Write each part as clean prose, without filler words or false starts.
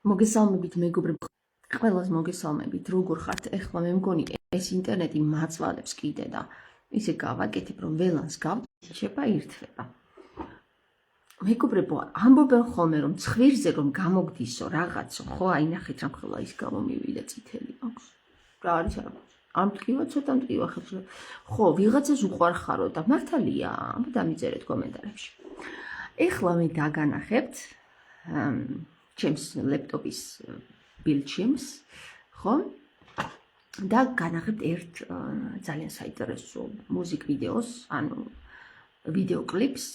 მოგესალმებით მეგობრებო, ყველას მოგესალმებით, როგორ ხართ? ეხლა მე მგონი ეს ინტერნეტი მაწვალებს კიდე და ისე გავაკეთებ, რომ ველანს გავჭება, ირთვება. მეგობრებო, ამბობენ ხოლმე, რომ ცხვირზე რომ გამოგდისო რაღაცო, ხო, აი ნახეთ რამ ხელა ის გამომივიდა წითელი აქვს. რა არის არა? არ მტკივა, ცოტა მტკივა ხელში. ხო, ვიღაცას უყვარხარო და მართალია, დამიწერეთ კომენტარებში. ეხლა მე დაგანახებთ ჩემს ლეპტოპის ბილდშემს, ხო? და განახებთ ერთ ძალიან საინტერესო მუსიკ ვიდეოს, ანუ ვიდეო კლიპს,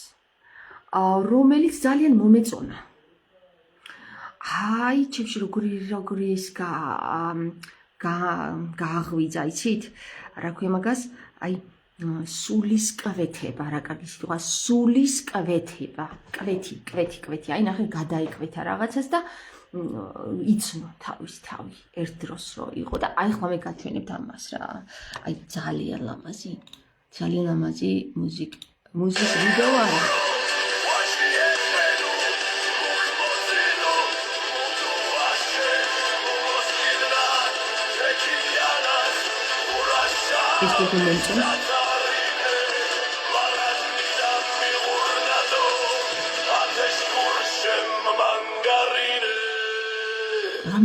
რომელიც ძალიან მომეწონა. აი, ჩემში როგორი ეს გააღვიძა, იცით? რა ქვია მაგას? აი, სულის კვეთება, რა კარგი სიტყვა, სულის კვეთება. კვეთი. აი, ნახე, გადაიკვეთა რაღაცას და იცნო თავის თავი ერთ დროს რო იყო და აი ხლა მე გაჩვენებთ ამას რა. აი ძალიან ლამაზი მუსიკის ვიდეო არა. ეს დოკუმენტი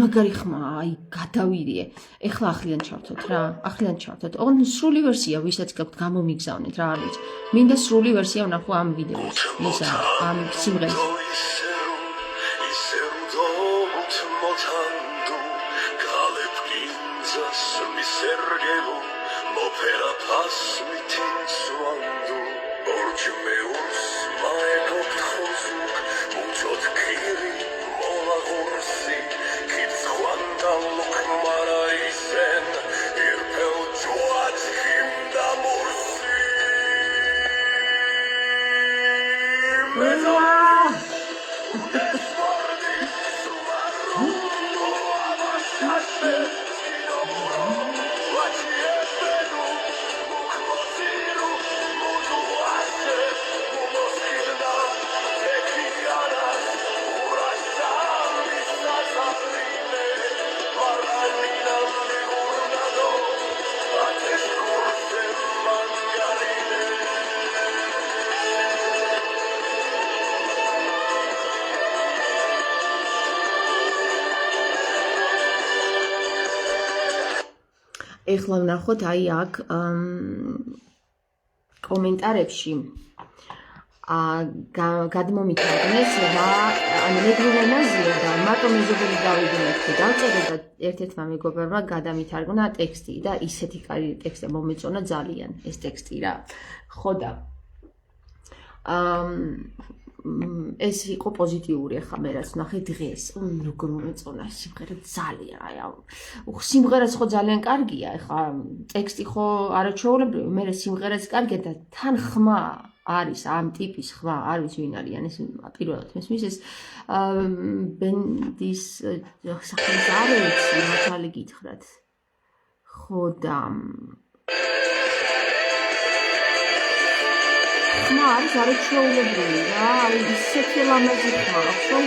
მაგარი ხმა, აი გადავირიე. ეხლა ახლიან ჩავთოთ რა. ოღონდ სრული ვერსია, ვისაც გაქვთ გამომიგზავნეთ რა არის. მინდა სრული ვერსია ვნახო ამ ვიდეოს. ისა ამ სიმღერის. ეხლა ვნახოთ აი აქ კომენტარებში გადმომითარგმნეს რა, ანუ მეგრულ ენაზეა და მარტო მეზობელი დავიდგინეთ და დავწერე და ერთ-ერთმა მეგობრებმა გადამითარგმნა ტექსტი და ისეთი კარგი ტექსტი მომეწონა ძალიან ეს ტექსტი რა. ხო და ეს იყო პოზიტიური ახლა მე რაც ნახე დღეს. როგორ მომეწონა სიმღერა ძალიან, აი სიმღერაც ხო ძალიან კარგია, ახლა ტექსტი ხო არაჩვეულებრივი, მე სიმღერაც კარგია და თან ხმა არის ამ ტიპის ხმა, არ ვიცი ვინ არიან ეს პირველად მესმის ეს ბენდის სახელს არ ვიცი, მართალი გითხრათ. ხო და ხმა არის არაჩვეულებრივი რა, აი ისეთი ლამაზი ხმა აქვს, რომ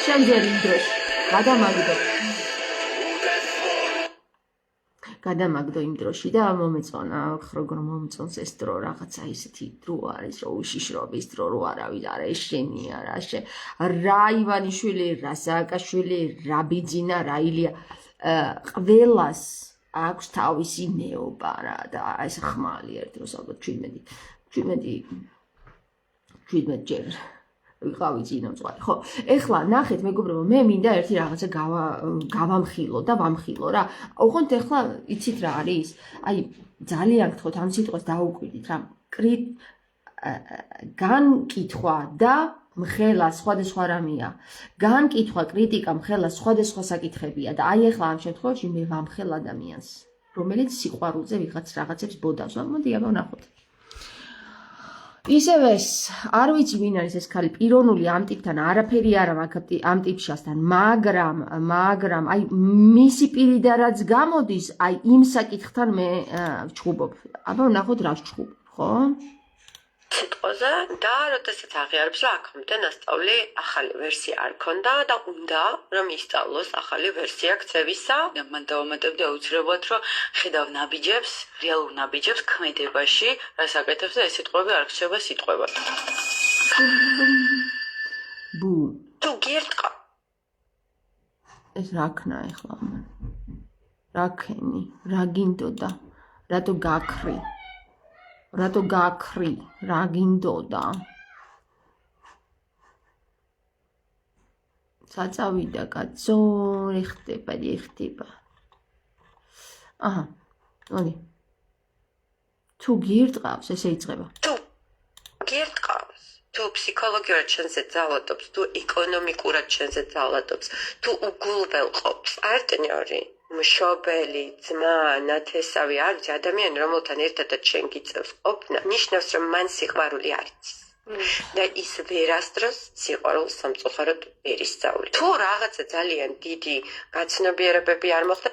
შევძერი იმ დროს, გადამაგდო იმ დროში და მომეწონა, როგორ მომწონს ეს დრო, რაღაცა ისეთი დრო არის, რომ უშიშრობის დრო, რო არავის არ ეშენია რა, რა ივანიშვილი, რა სააკაშვილი, რა ბიძინა, რა ილია, ყველას აქვს თავისი ნეობა რა და ეს ხმალი ერთ დროს ალბათ 17 ჯერ ვიყავი წინამძღვარი. ხო, ეხლა ნახეთ მეგობრებო, მე მინდა ერთი რაღაცა გავამხილო და ვამხილო რა. ოღონდ ეხლა იცით რა არის? აი ძალიან გთხოვთ ამ სიტყვას დაუკვირდით რა. განკითხვა და მხელა სხვადასხვა რამეა. განკითხვა, კრიტიკა, მხელა სხვადასხვა საკითხებია და აი ახლა ამ შემთხვევაში მე ვამხელ ადამიანს, რომელიც სიყვარულზე ვიღაც რაღაცებს ბოდავს. მოდი აბა ვნახოთ. ისევე არ ვიცი ვინ არის ეს ქალი, პიროვნული ამ ტიპთან არაფერი არ მაქვს ამ ტიპშასთან, მაგრამ აი მისი პირი და რაც გამოდის, აი იმ საკითხთან მე ვჩხუბობ. აბა ვნახოთ რა ვჩხუბობ, ხო? სიტყვაზე და როდესაც აღიარებს რა აქამდე ნასწავლი ახალი ვერსია არ ქონდა და უნდა რომ ისწავლოს ახალი ვერსია ქცევისა. მან დავამატებდი აუცილებლად რომ ხედავ ნაბიჯებს, რეალურ ნაბიჯებს ქმედებაში, რას აკეთებს და ეს სიტყვები არ რჩება სიტყვებად. ბუ თუ გირტყა ეს რა ქნა ეხლა რა ქენი რა გინდოდა რატო გაქრი რა გინდოდა საწავიდა კაცო ეხტება აჰა მოდი თუ გირტყავს ესე იწყება თუ გირტყავს თუ ფსიქოლოგიურად შენზე ძალადობს თუ ეკონომიკურად შენზე ძალადობს თუ უგულველყოფს პარტნიორი მშობელი, ძმა, ნათესავი არ ვიცი ადამიანი რომელთან ერთადაც შენ გიწევს ყოფნა ნიშნავს რომ მან სიყვარული არ იცის და ის ვერასდროს სიყვარულს სამწუხაროდ ვერ ისწავლი. თუ რაღაცა ძალიან დიდი გაცნობიერებები არ მოხდა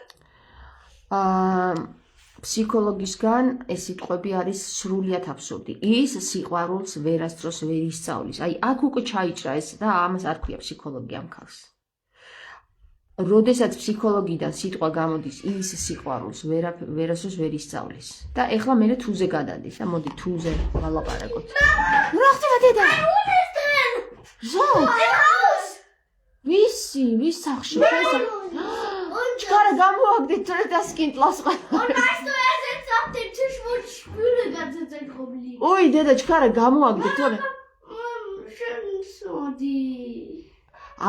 ფსიქოლოგისგან ეს სიტყვები არის სრულიად აბსურდი. ის სიყვარულს ვერასდროს ვერ ისწავლის. აი აქ უკვე ჩაიჭრა ეს და ამას არ ქვია ფსიქოლოგია ამ ქალს. როდესაც ფსიქოლოგიდან სიტყვა გამოდის ის სიყვარულს ვერასდროს ვერ ისწავლის. და ეხლა მე თუზე გადადის და მოდი თუზე ვალაპარაკოთ. რა ხდება დედა? ვისი? ვის სახში? ჩქარა გამოაგდეთ რა დასკინტლას ყველა. ოი დედა ჩქარა გამოაგდეთ თორე.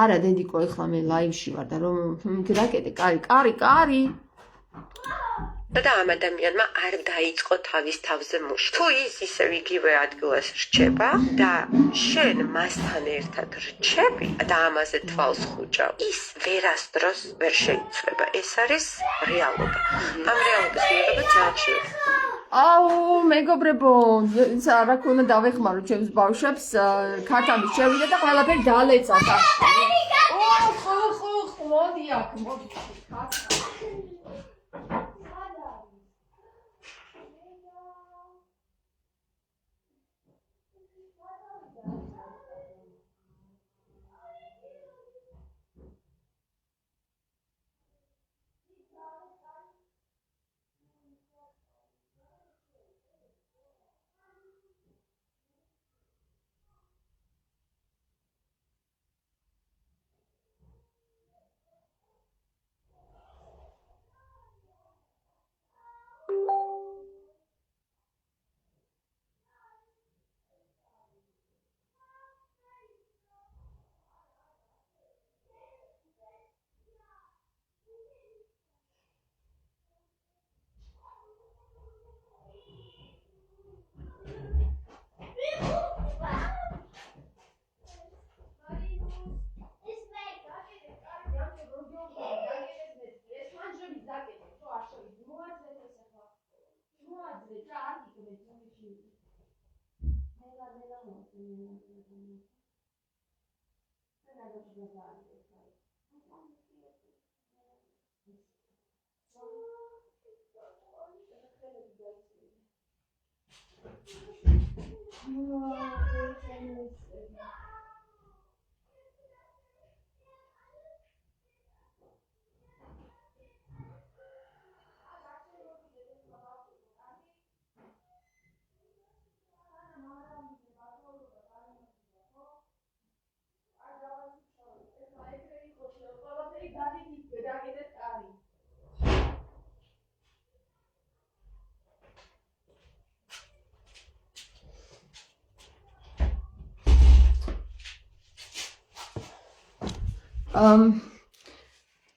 არა დედიკო ეხლა მე ლაივში ვარ და რომ გაკეთე კარი და ამ ადამიანმა არ დაიწყო თავის თავზე მუშ. თუ ის ისევ იგივე ადგილას რჩება და შენ მასთან ერთად რჩები და ამაზე თვალს ხუჭავ, ის ვერასდროს ვერ შეიცვლება. ეს არის რეალობა. ამ რეალობის მიღება ძალიან შეიძლება. აუ მეგობრებო, რა ქონა დავეხმარო ჩემს ბავშვებს, ქათამი შევიდა და ყველაფერი დალეცა. ხო, მოდი აქ, მოდი.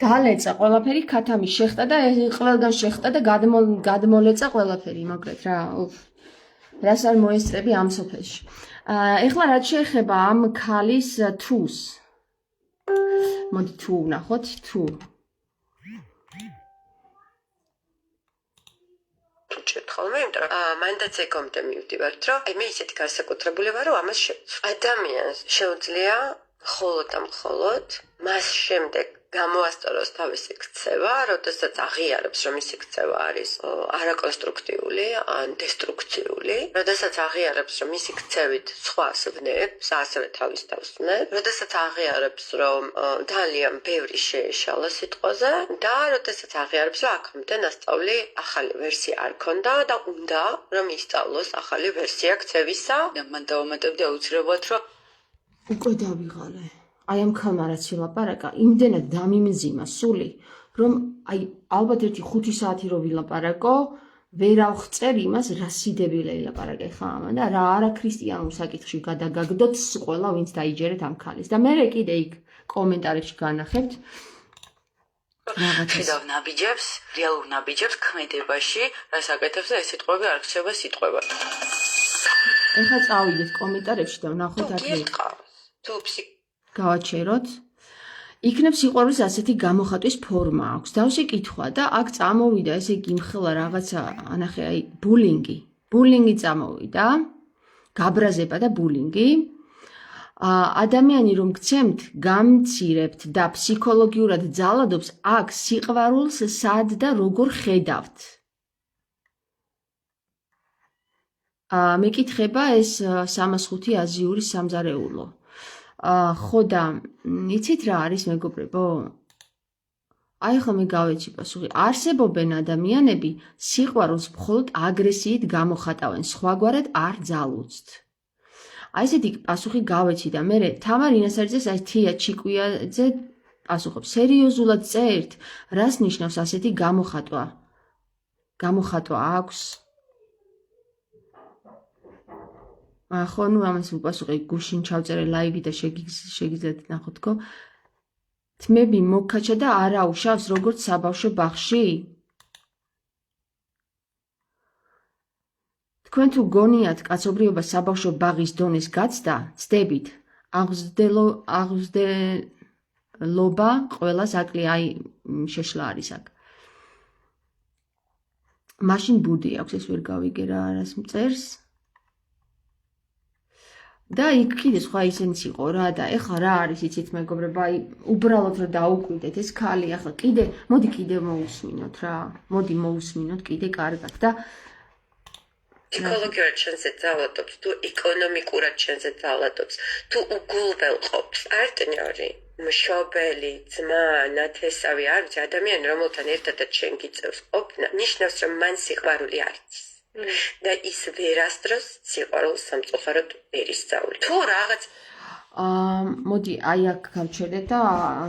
დალეცა ყველაფერი ქათამი შეხტა და ყველგან შეხტა და გადმოლეცა ყველაფერი მოგეთ რა რას არ მოესწრები ამ სოფელში ეხლა რაც შეეხება ამ ქალის თუს მოდი თუ ვნახოთ თუ ხოლმე, იმიტომ რომ მანდაც ეკომდე მივდივართ, რომ მე ისეთი განსაკუთრებული ვარ, რომ ამას ადამიანს შეუძლია მხოლოდ და მხოლოდ მას შემდეგ გამოასწოროს თავისი ქცევა, როდესაც აღიარებს, რომ მისი ქცევა არის არაკონსტრუქტიული, ან დესტრუქციული, როდესაც აღიარებს, რომ მისი ქცევით სხვას ვნებს, ასევე თავის თავს ვნებს, როდესაც აღიარებს, რომ ძალიან ბევრი შეეშალა სიტყვაზე და როდესაც აღიარებს, რომ აქამდე ნასწავლი ახალი ვერსია არ ქონდა და უნდა რომ ისწავლოს ახალი ვერსია ქცევისა. მან დავამატებდი აუცილებლად, რომ უკვე დავიღალე. აი ამ ქალმა რაც ვილაპარაკა, იმდენად დამიმძიმა სული, რომ აი ალბათ ერთი 5 საათი რო ვილაპარაკო, ვერ ავხწერ იმას, რა სიდებილე ილაპარაკე ხა ამან და რა არა ქრისტიანულ საკითხში გადაგაგდოთ ყველა ვინც დაიჯერეთ ამ ქალის. და მე კიდე იქ კომენტარებში განახებთ რაღაცას. ხედავ ნაბიჯებს, რეალურ ნაბიჯებს ქმედებაში, რაც აკეთებს და ეს სიტყვები არ რჩება სიტყვებად. ეხლა წავიდეთ კომენტარებში და ვნახოთ აქ თუ გავაჩეროთ. იქნებ სიყვარულის ასეთი გამოხატვის ფორმა აქვს. დავსი კითხვა და აქ წამოვიდა ესე იგი იმხელა რაღაცა, ანახე აი ბულინგი წამოვიდა, გაბრაზება და ბულინგი. ადამიანი რომ გცემთ, გამცირებთ და ფსიქოლოგიურად ძალადობს, აქ სიყვარულს სად და როგორ ხედავთ? მეკითხება ეს 305 აზიური სამზარეულო. ხო და იცით რა არის მეგობრებო? აი ხომ მე გავეჩი პასუხი. არსებობენ ადამიანები სიყვარულს მხოლოდ აგრესიით გამოხატავენ, სხვაგვარად არ ძალუძთ. აი ესეთი პასუხი გავეჩი და მე თამარ ინასარიძეს აი თია ჩიკვიაძე პასუხობს. სერიოზულად წერთ, რას ნიშნავს ასეთი გამოხატვა? გამოხატვა აქვს? ხო, ნუ ამას უპასუხე გუშინ ჩავწერე ლაივი და შეგიძლიათ ნახოთქო. თმები მოგქაჩა და არ აუშავს როგორც საბავშვო ბაღში? თქვენ თუ გონიათ კაცობრიობა საბავშვო ბაღის დონეს გაცდა, ცდებით. აღზრდელობა ყველას აკლი აი შეშლა არის აქ. მაშინ ბუდი აქვს, ეს ვერ გავიგე რა არას მწერს. და იქ კიდე სხვა ისენიც იყო რა და ეხლა რა არის იცით მეგობრებო, აი უბრალოდ რომ დაუკვირდეთ ეს ქალი ახლა მოდი კიდე მოусმინოთ რა. მოდი მოусმინოთ კიდე კარგად და ფსიქოლოგიურად ჩვენზე ძალადობს, თუ ეკონომიკურად ჩვენზე ძალადობს, თუ უგულველყოფს პარტნიორი, მშობელი, ძმა, ნათესავი არ ვიცი ადამიანი, რომელთან ერთადაც ჩვენ გიწევს ყოფნა, ნიშნავს რომ მან სიყვარული არ იცის. და ის ვერასდროს სიყვარულს სამწუხაროდ ვერ ისწავლის. თუ რაღაც მოდი აი აქ გავჩერდეთ და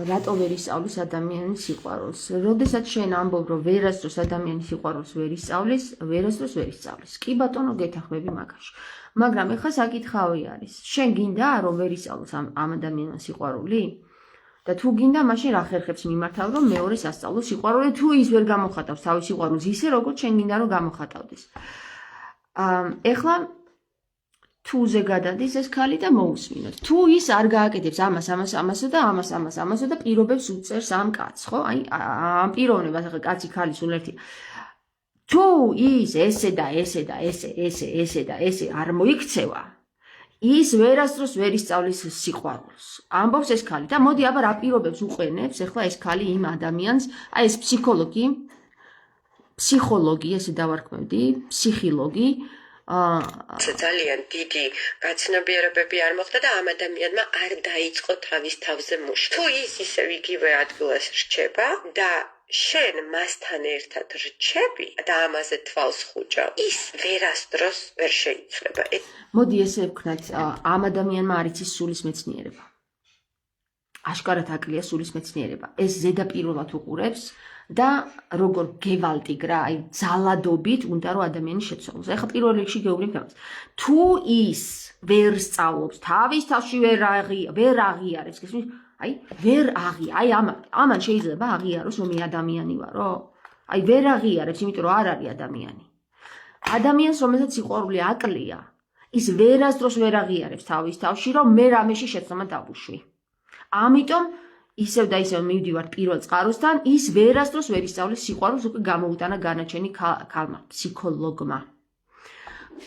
რატო ვერ ისწავლის ადამიანის სიყვარულს? როდესაც შენ ამბობ რომ ვერასდროს ადამიანის სიყვარულს ვერ ისწავლის, ვერასდროს ვერ ისწავლის. კი ბატონო, გეთანხმები მაგაში. მაგრამ ეხლა საკითხავი არის, შენ გინდა რომ ვერ ისწავლოს ამ ადამიანის სიყვარული? და თუ გინდა, მაშინ რა ხერხებს მიმართავ, რომ მეორეს ასწავლო სიყვარული, თუ ის ვერ გამოხატავს თავის სიყვარულს ისე, როგორც შენ გინდა რომ გამოხატავდეს. ეხლა თუზე გადადის ეს ქალი და მოусმინოთ. თუ ის არ გააკეთებს ამასო და პირობებს უწევს ამ კაცს, ხო? აი ამ პიროვნებას ახლა კაცი ქალი სულ ერთი. თუ ის ესე არ მოიქცევა, ის ვერასდროს ვერ ისწავლის სიყვარულს. ამბობს ეს ქალი და მოდი აბა რა პირობებს უყენებს ახლა ეს ქალი იმ ადამიანს, აი ეს ფსიქოლოგი, ესე დავარქმევდი, ფსიქოლოგი ძალიან დიდი გაცნობიერებები არ მოხდა და ამ ადამიანმა არ დაიწყო თავის თავზე მუშაობა. თუ ის ისევ იგივე ადგილას რჩება და შენ მასთან ერთად რჩები და ამაზე თვალს ხუჭა, ის ვერასდროს ვერ შეიცვლება. მოდი ესე ვქნათ, ამ ადამიანმა არ იცის სულის მეცნიერება. აშკარად აკლია სულის მეცნიერება. ეს ზედაპირულად უყურებს და როგორ გევალტიგრა, აი ძალადობით უნდა რომ ადამიანი შეცვალოს. ეხლა პირველ რიგში გეუბნებთ ამას. თუ ის ვერ სწავლობს, თავის თავში ვერ აღიარებს, აი ვერ აი ამან შეიძლება აღიაროს რომ მე ადამიანი ვარო? აი ვერ აღიარებს, იმიტომ რომ არ არის ადამიანი. ადამიანს რომელსაც სიყვარული აკლია, ის ვერასდროს ვერ აღიარებს თავის თავში რომ მე რამეში შეცდომა დავუშვი. ამიტომ ისევ და ისევ მივდივარ პირველ წყაროსთან, ის ვერასდროს ვერ ისწავლის სიყვარულს, უკვე გამოუტანა განაჩენი ქალმა, ფსიქოლოგმა.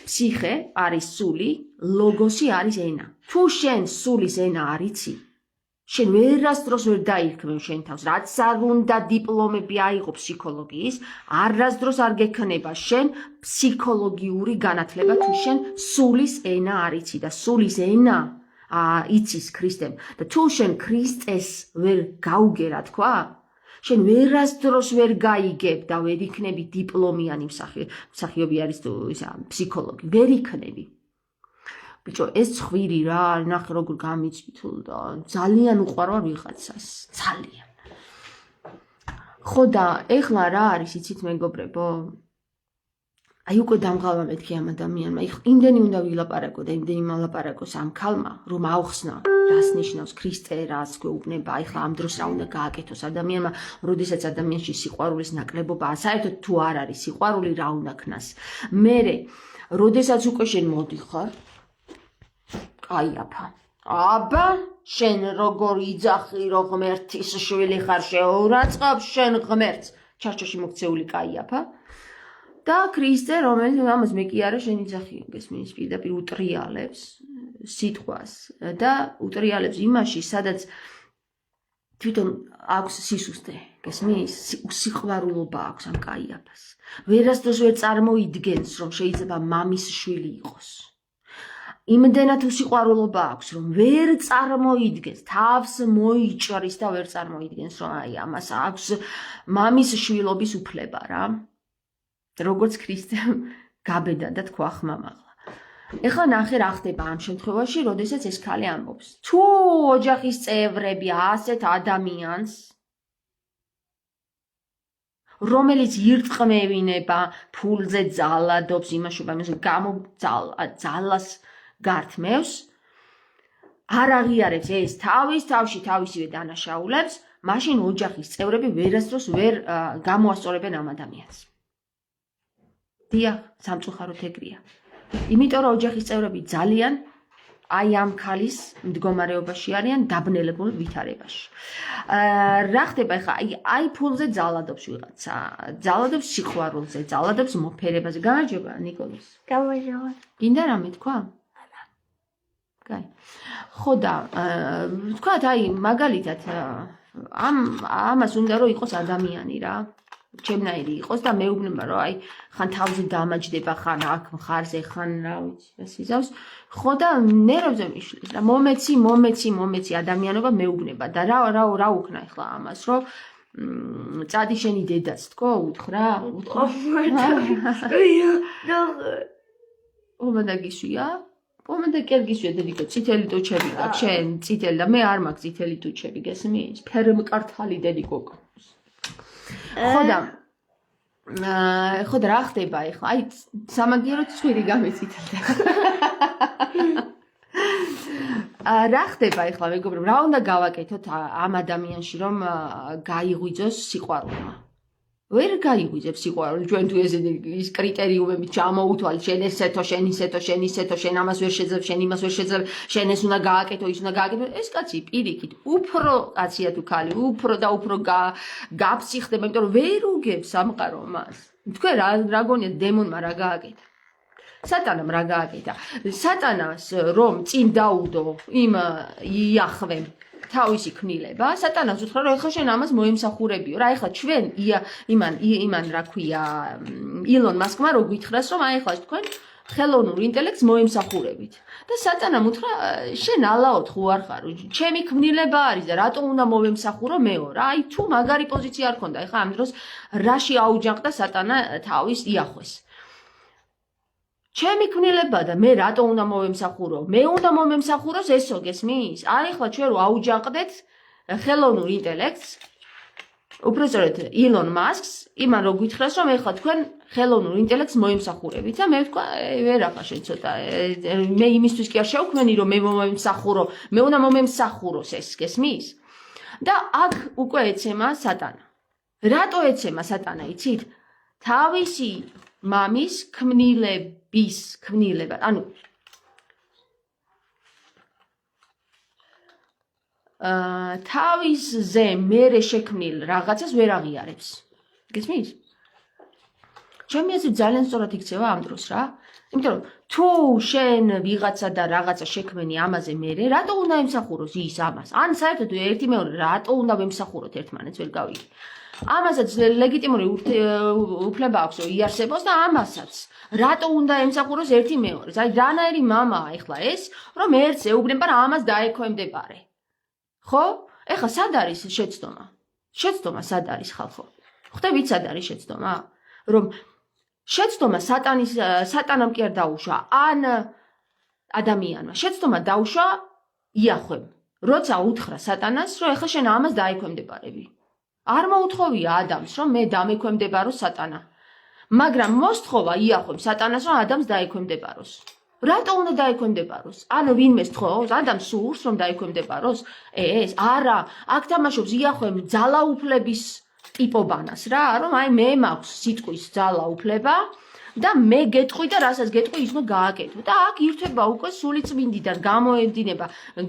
ფსიხე არის სული, ლოგოსი არის ენა. თუ შენ სულის ენა არ იცი, შენ ვერასდროს ვერ დაირქმევ შენ თავს, რაც არ უნდა დიპლომები აიღო ფსიქოლოგიის, არასდროს არ გექნება შენ ფსიქოლოგიური განათლება, თუ შენ სულის ენა არ იცი და სულის ენა იცის ქრისტემ და თუ შენ ქრისტეს ვერ გაუგერა თქვა, შენ ვერასდროს ვერ გაიგებ და ვერ იქნები დიპლომიანი მსახიობი არის თუ ფსიქოლოგი, ვერ იქნები. ბიჭო, ეს ცხვირი რა, ნახე როგორ გამიწვითულ და ძალიან უყვარვარ ვიღაცას, ძალიან. ხო და ეხლა რა არის, იცით მეგობრებო? აი უკვე დამღალვა მეთქი ამ ადამიანმა. იმდენი უნდა ვილაპარაკო და იმდენი მალაპარაკოს ამ ქალმა, რომ აუხსნა, რას ნიშნავს ქრისტე, რას გვეუბნება. ეხლა ამ დროს რა უნდა გააკეთოს ადამიანმა, როდესაც ადამიანში სიყვარულის ნაკლებობაა, საერთოდ თუ არ არის სიყვარული, რა უნდა ქნას. მერე, როდესაც უკვე შენ მოდიხარ, კაიაფა. აბა, შენ როგორ იძახი, რომ ღმერთის შვილი ხარ, შეურაცხყოფ შენ ღმერთს. ჩარჩოში მოქცეული კაიაფა. და ქრისტე, რომელიც ამას მე კი არა შენ იძახი, გესმის, პირდაპირ უტრიალებს სიტყვას და უტრიალებს იმაში, სადაც თვითონ აქვს სისუსტე, გესმის, სიყვარულობა აქვს ამ კაიაფას. ვერასდროს ვერ წარმოიდგენს, რომ შეიძლება მამის შვილი იყოს. იმდენად უსიყვარულობა აქვს, რომ ვერ წარმოიდგენს, თავს მოიჭრის და ვერ წარმოიდგენს, რომ აი ამას აქვს მამის შვილობის უფლება რა. როგორც ქრისტემ გაბედა და თქვა ხმამაღლა. ეხლა ნახე რა ხდება ამ შემთხვევაში, როდესაც ეს ქალი ამბობს. თუ ოჯახის წევრები ასეთ ადამიანს, რომელიც ირწმევინება, ფულზე ძალადობს, იმაშობა ძალას გართმევს, არ აღიარებს ეს თავის თავში თავისივე დანაშაულებს, მაშინ ოჯახის წევრები ვერასდროს ვერ გამოასწორებენ ამ ადამიანს. დიახ, სამწუხაროდ ეგრეა. იმიტომ რომ ოჯახის წევრები ძალიან აი ამ ქალის მდგომარეობაში არიან დაბნელებულ ვითარებაში. რა ხდება ახლა? აი ფულზე ძალადობს ვიღაცა, ძალადობს სიყვარულზე, ძალადობს მოფერებაზე. გამარჯობა, ნიკოლოზ. გამარჯობა. გინდა რამე თქვა? კაი. ხო და თქვათ აი მაგალითად ამას უნდა რომ იყოს ადამიანი რა. ჩემნაირი იყოს და მეუბნება რომ აი ხან თავზე დამაჯდება, ხან აქ მხარზე, ხან რა ვიცი, რა სიზავს. ხო და ნერვებზე მიშლის რა. მომეცი ადამიანობა მეუბნება და რა უქნა ახლა ამას, რომ წადი შენი დედაც თქო, უთხრა? ომადა გისვია? ომადა კერგისვია დედიკო, წითელი ტუჩები გაქვს შენ, წითელი და მე არ მაქვს წითელი ტუჩები, გესმის? ფერმკართალი დედიკო. ხო და რა ხდება ახლა? აი სამაგიერო ცხვირი გამეცითლდა. რა ხდება ახლა მეგობრებო? რა უნდა გავაკეთოთ ამ ადამიანში, რომ გაიღვიძოს სიყვარულმა? ვერ გაიღვიძებ სიყვარული, ჩვენ თუ ის კრიტერიუმები ჩამოუთვალეთ, შენ ესეთო, შენ ისეთო, შენ ისეთო, შენ ამას ვერ შეძლებ, შენ იმას ვერ შეძლებ, შენ ეს უნდა გააკეთო, ის უნდა გააკეთო. ეს კაცი პირიქით, უფრო კაცია თუ ქალი, უფრო და უფრო გაფსიხდება, იმიტომ რომ ვერ უგებს სამყარო მას. თქვენ რა გონიათ დემონმა რა გააკეთა? სატანამ რა გააკეთა? სატანას რომ წინ დაუდო იმ იახვემ თავისი ქმნილება, სატანას უთხრა რომ ეხლა შენ ამას მოემსახურებიო. რა ეხლა ჩვენ იმან რა ქვია, ილონ მასკმა რო გითხრას რომ აი ეხლა თქვენ ხელოვნურ ინტელექტს მოემსახურებით. და სატანამ უთხრა შენ ალაოდ ხო არ ხარ, ჩემი ქმნილება არის და რატო უნდა მოვემსახურო მეო რა. აი თუ მაგარი პოზიცია არ ქონდა, ეხლა ამ დროს რაში აუჯანყდა სატანა თავის იახვეს. ჩემი ქმნილება და მე რატო უნდა მოვემსახურო? მე უნდა მომემსახუროს ესო, გესმის? აი ახლა ჩვენ რო აუჯანყდეთ ხელოვნურ ინტელექტს, უბრალოდ ილონ მასკს, იმან რო გითხრას რომ ეხლა თქვენ ხელოვნურ ინტელექტს მოემსახურებით და მე ვთქვა, ვერაფერ შენ ცოტა, მე იმისთვის კი არ შევქმენი რომ მე მომემსახურო, მე უნდა მომემსახუროს ეს, გესმის? და აქ უკვე ეცემა სატანა. რატო ეცემა სატანა, იცით? თავისი მამის ქმნილება, ანუ თავისზე მერე შექმნილ რაღაცას ვერ აღიარებს. გესმის? ჩემი აზრით ძალიან სწორად იქცევა ამ დროს რა. იმიტომ რომ თუ შენ ვიღაცა და რაღაცა შექმენი ამაზე მერე, რატო უნდა ემსახუროს ის ამას? ან საერთოდ ერთი მეორე რატო უნდა ვემსახუროთ ერთმანეთს ვერ გავიგე. ამასაც ლეგიტიმური უფლება აქვს იარსებოს და ამასაც რატო უნდა ემსახუროს ერთი მეორეს? აი რანაირი მამაა ეხლა ეს, რომ ერთს ეუბნება რა ამას დაექვემდებარე. ხო? ეხლა სად არის შეცდომა? შეცდომა სად არის ხალხო? ხვდებით სად არის შეცდომა? რომ შეცდომა სატანამ კი არ დაუშვა, ან ადამიანმა. შეცდომა დაუშვა იახვემ. როცა უთხრა სატანას, რომ ეხლა შენ ამას დაექვემდებარები. არ მოუთხოვია ადამს, რომ მე დამექვემდებარო სატანა. მაგრამ მოსთხოვა იახვემ სატანას, რომ ადამს დაექვემდებაროს. რატო უნდა დაექვემდებაროს? ანუ ვინმე სთხოვს, ადამს სურს, რომ დაექვემდებაროს? ეს არა, აქ თამაშობს იახვემ ძალაუფლების ტიპობანას რა, რომ აი მე მაქვს სიტყვის ძალაუფლება და მე გეტყვი და რასაც გეტყვი ის უნდა გააკეთო. და აქ ირთვება უკვე სულიწმინდიდან გამოედინება,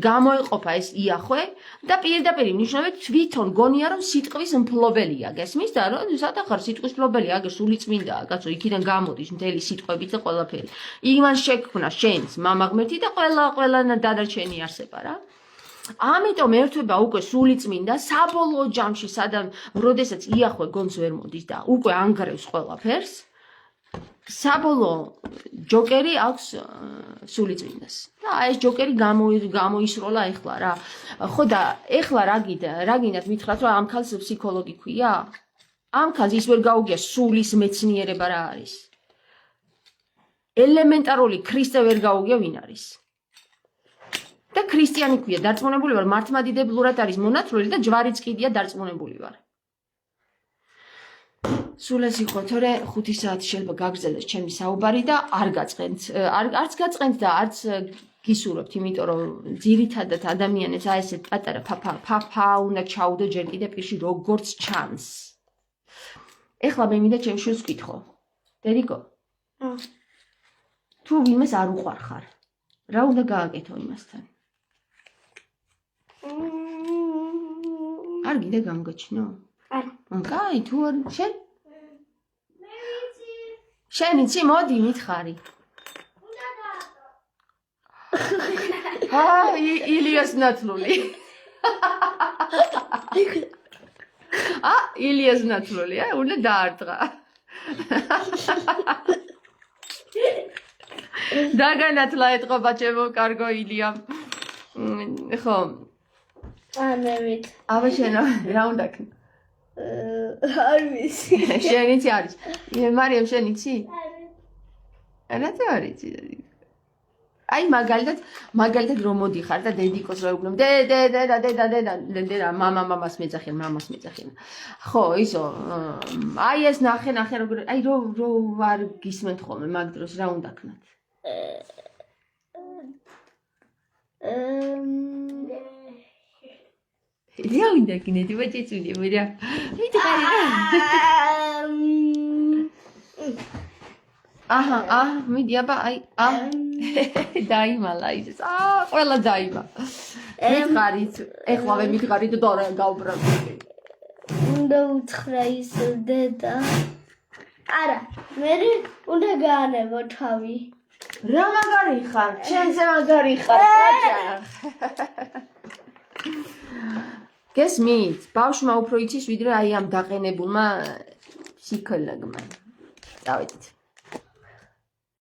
გამოეყოფა ეს იახვე და პირდაპირ ნიშნავენ თვითონ გონია რომ სიტყვის მფლობელია, გესმის და რომ სადახარ სიტყვის მფლობელია, აგერ სულიწმინდაა, კაცო, იქიდან გამოდის მთელი სიტყვებით და ყველაფერი. იმან შექმნა შენს მამა ღმერთი და ყველა დანარჩენი არსება რა. ამიტომ ერთვება უკვე სულიწმინდა საბოლოო ჯამში, სადამ როდესაც იახვე გონს ვერ მოდის და უკვე ანგრევს ყველაფერს. საბოლოო ჯოკერი აქვს სულიწმინდას. და ეს ჯოკერი გამოისროლა ეხლა რა. ხო და ეხლა რა გინდათ მითხრათ რომ ამ ქალს ფსიქოლოგი ქვია? ამ ქალს ის ვერ გაუგია სულის მეცნიერება რა არის. ელემენტარული ქრისტე ვერ გაუგია ვინ არის. და ქრისტიანი ქვია, დარწმუნებული ვარ, მართლმადიდებლურად არის მონათლული და ჯვარიც კიდია დარწმუნებული ვარ. სულ ეს იყო, თორე 5 საათი შეიძლება გაგრძელდეს ჩემი საუბარი და არ გაწყენთ, არც გაწყენთ და არც გისურვებთ, იმიტომ რომ ძირითადად ადამიანებს აი ესეთ პატარა ფაფა უნდა ჩაუდო ჯერ კიდე პირში როგორც ჩანს. ეხლა მე მინდა ჩემს შვილს ვკითხო. დედიკო, თუ ვინმეს არ უყვარხარ, რა უნდა გააკეთო იმასთან? არ გინდა გამგაჩინო? არა. კაი, თუ არ შენ? შენ იცი, მოდი მითხარი. ილიას ნათლული. ილიას ნათლული, უნდა დაარტყა. დაგანათლა ეთყობა ჩემო კარგო ილიამ. ხო. ამევით. აბა შენო, რა უნდა ქნა? არ ვიცი. შენ იცი არის. მარიამ შენ იცი? არა თუ არ იცი. აი მაგალითად რომ მოდიხარ და დედიკოს რა უგნო დედა მამას მეძახიან მამას მეძახიან ხო ისო აი ეს ნახე როგორ აი რო არ გისმენთ ხოლმე მაგ დროს რა უნდა ქნათ რა უნდა ქნათ ვაჭეცუნე მერა მითხარი რა აჰა მიდი აბა აი დაიმალა ის ყველა დაიმა მითხარით ეხლავე მითხარით და რა გავბრალდი უნდა უთხრა ის დედა არა მე უნდა გაანებო თავი რა მაგარი ხარ ჩემზე მაგარი ხარ ხაჭა გესმით ბავშვმა უფრო იცის ვიდრე აი ამ დაყენებულმა ფსიქოლოგმა დავედით